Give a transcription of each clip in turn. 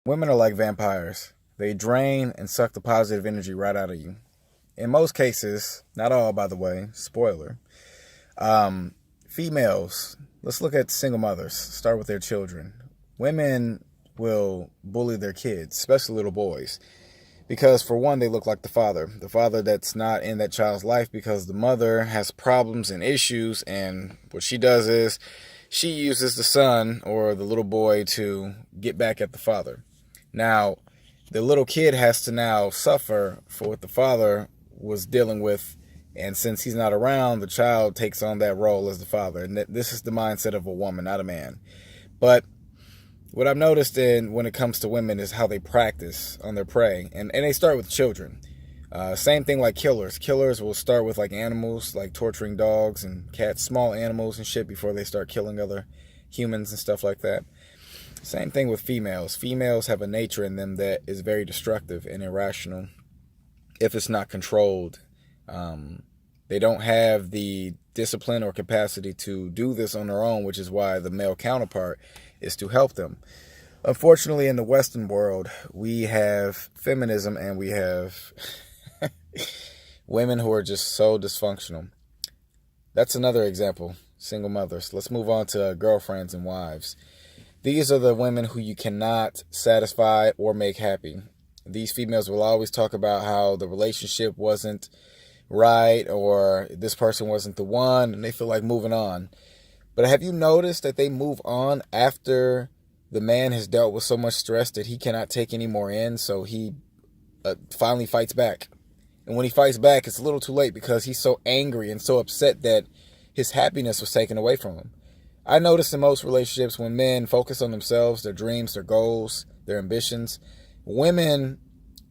Women are like vampires. They drain and suck the positive energy right out of you. In most cases, not all, by the way, spoiler. Um, Females, let's look at single mothers. Start with their children. Women will bully their kids, especially little boys, because for one, they look like the father that's not in that child's life because the mother has problems and issues, and what she does is she uses the son or the little boy to get back at the father. Now, the little kid has to now suffer for what the father was dealing with, and since he's not around, the child takes on that role as the father. And this is the mindset of a woman, not a man. But what I've noticed when it comes to women is how they practice on their prey, and they start with children. Same thing like killers. Killers will start with like animals, like torturing dogs and cats, small animals and shit before they start killing other humans and stuff like that. Same thing with females. Females have a nature in them that is very destructive and irrational if it's not controlled. They don't have the discipline or capacity to do this on their own, which is why the male counterpart is to help them. Unfortunately, in the Western world, we have feminism and we have women who are just so dysfunctional. That's another example. Single mothers. Let's move on to girlfriends and wives. These are the women who you cannot satisfy or make happy. These females will always talk about how the relationship wasn't right or this person wasn't the one, and they feel like moving on. But have you noticed that they move on after the man has dealt with so much stress that he cannot take any more in, so he finally fights back. And when he fights back, it's a little too late because he's so angry and so upset that his happiness was taken away from him. I notice in most relationships when men focus on themselves, their dreams, their goals, their ambitions, women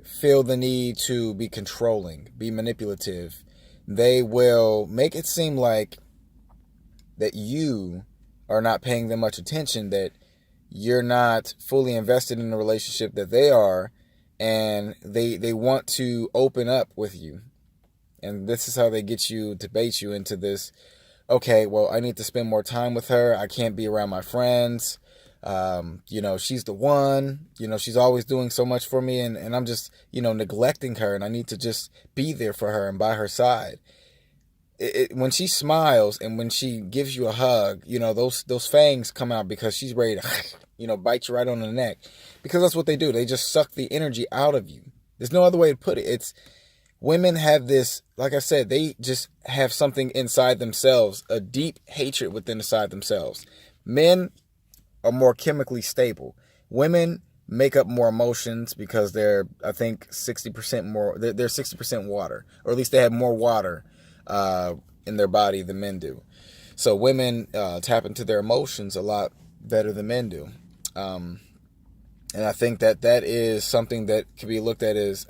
feel the need to be controlling, be manipulative. They will make it seem like that you are not paying them much attention, that you're not fully invested in the relationship that they are, and they want to open up with you. And this is how they get you to bait you into this. Okay, well, I need to spend more time with her. I can't be around my friends. She's the one. She's always doing so much for me, and I'm just, neglecting her, and I need to just be there for her and by her side. When she smiles and when she gives you a hug, those fangs come out because she's ready to, bite you right on the neck. Because that's what they do. They just suck the energy out of you. There's no other way to put it. Women have this, like I said, they just have something inside themselves, a deep hatred within inside themselves. Men are more chemically stable. Women make up more emotions because they're, I think, 60% more, they're 60% water, or at least they have more water in their body than men do. So women tap into their emotions a lot better than men do. And I think that is something that can be looked at as,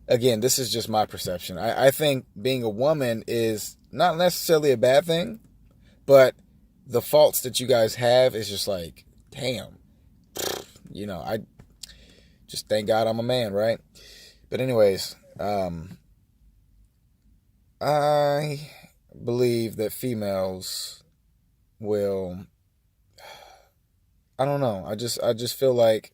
again, this is just my perception. I think being a woman is not necessarily a bad thing, but the faults that you guys have is just like, damn, I just thank God I'm a man, right? But anyways, I believe that females will, I don't know. I just feel like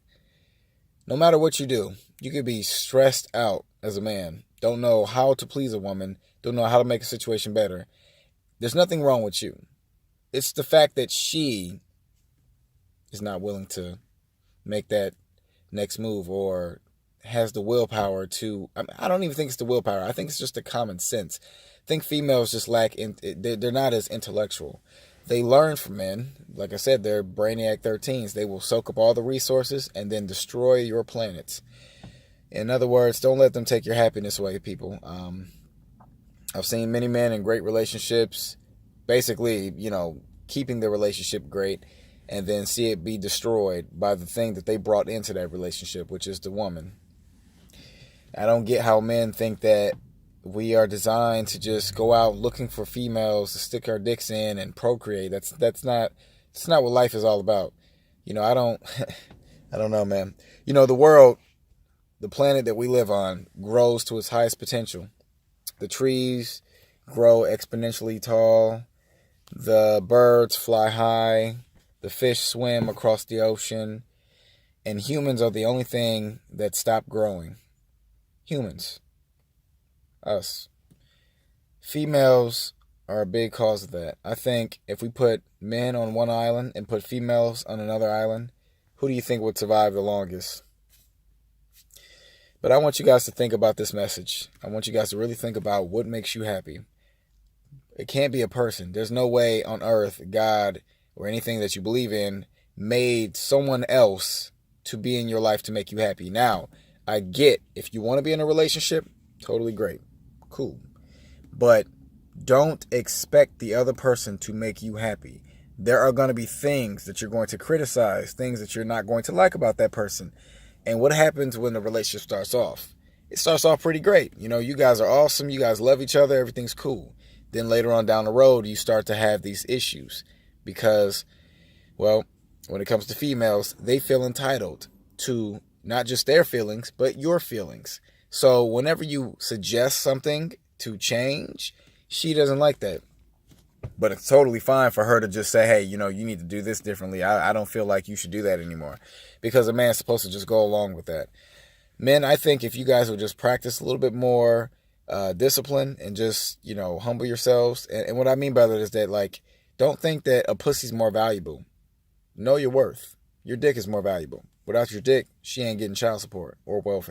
no matter what you do, you could be stressed out as a man, don't know how to please a woman, don't know how to make a situation better. There's nothing wrong with you. It's the fact that she is not willing to make that next move or has the willpower to, I don't even think it's the willpower. I think it's just the common sense. I think females just lack, they're not as intellectual. They learn from men. Like I said, they're brainiac 13s. They will soak up all the resources and then destroy your planets. In other words, don't let them take your happiness away, people. I've seen many men in great relationships, basically, keeping the relationship great, and then see it be destroyed by the thing that they brought into that relationship, which is the woman. I don't get how men think that we are designed to just go out looking for females to stick our dicks in and procreate. That's not what life is all about. I don't I don't know, man. The world, the planet that we live on, grows to its highest potential. The trees grow exponentially tall. The birds fly high. The fish swim across the ocean. And humans are the only thing that stop growing. Humans. Us. Females are a big cause of that. I think if we put men on one island and put females on another island, who do you think would survive the longest? But I want you guys to think about this message. I want you guys to really think about what makes you happy. It can't be a person. There's no way on earth God or anything that you believe in made someone else to be in your life to make you happy. Now, I get if you want to be in a relationship, totally great. Cool. But don't expect the other person to make you happy. There are going to be things that you're going to criticize, things that you're not going to like about that person. And what happens when the relationship starts off? It starts off pretty great. You know, you guys are awesome. You guys love each other. Everything's cool. Then later on down the road, you start to have these issues because, well, when it comes to females, they feel entitled to not just their feelings, but your feelings. So whenever you suggest something to change, she doesn't like that. But it's totally fine for her to just say, hey, you know, you need to do this differently. I don't feel like you should do that anymore. Because a man's supposed to just go along with that. Men, I think if you guys would just practice a little bit more discipline and just, you know, humble yourselves. And what I mean by that is that, like, don't think that a pussy's more valuable. Know your worth. Your dick is more valuable. Without your dick, she ain't getting child support or welfare.